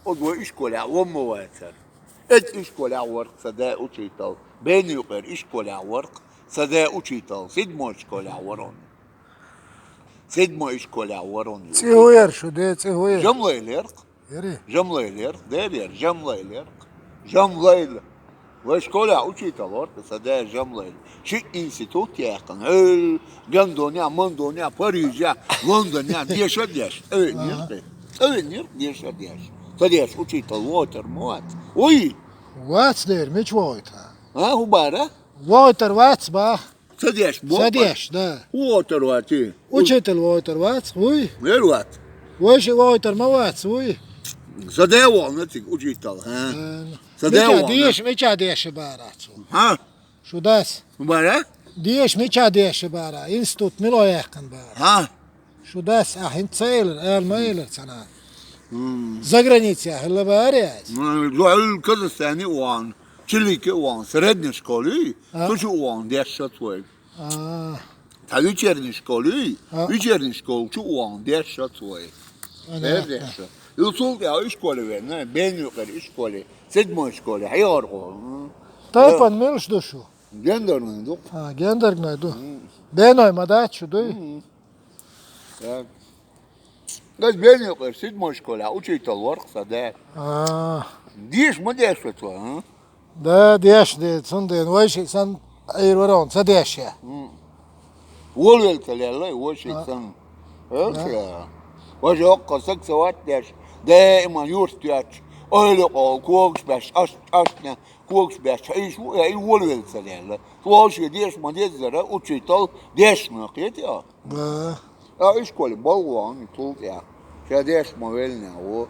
عضو إشكولع ومواتر إت إشكولع ورق سدا أوتشيتال بين يقر إشكولع ورق سدا أوتشيتال سيدمو إشكولع ورون سيدمو إشكولع ورون Цигуер şude цигуer. جملة Yeri. جملة دير جملة جملة وإشكولع أوتشيتال ورق سدا جملة شي إنستيتوت يقن هل جندونيا مندونيا باريجا لندنيا ديش أول ديش سديش أوتشيتال ووتر موات وي Vats der, miç vojta. ها هو بارا Vojtar vats ba. سديش بو Sadeš, da. ووتر واتي Učitelj vojtar vats, uj. ويروات Vojši vojtar ma vats, uj. سدا والنتي أوتشيتال ها سدا Mića والنت diješ, mića deše baracu. ها Šudas. بارا Diješ mića deše bara. Institut milo yakan bara. ها Šudas, ah in ceyler, el meyler sana. За границей, hella bariyaz. زعل كازاخستاني وان تشيليكي وان سردني شكولي توشي وان ديش شاتوي Aa, تاوي تشيرني شكولي ها. يجيرني شكول شو وان ديش شاتوي ana. ديش يوصل يا إشكولي وين بين يقر إشكولي سدمو إشكولي حيارقو Tajpan milš dušu. جندر من دوق Ha, gendergnaj du. Benoj madaču duj. بس بين يقر سدمو إشكولي أوشي تالورق صدق Aa, ديش ما ديش شاتوي ها da diješ de sunde vojši san ayır varon, sa diješ ya. ولو الكلالي وش يكسن وش يوقع سك سوات داش دائما يورتياش أهل كوكس باش أشنا كوكس باش إيش يعني ولو الكلالي وش يديش ما ديش زرا وتشيطل ديش نقيت يا Ba. إيش كل بالوان يطول يا شاديش ما ويلنا هو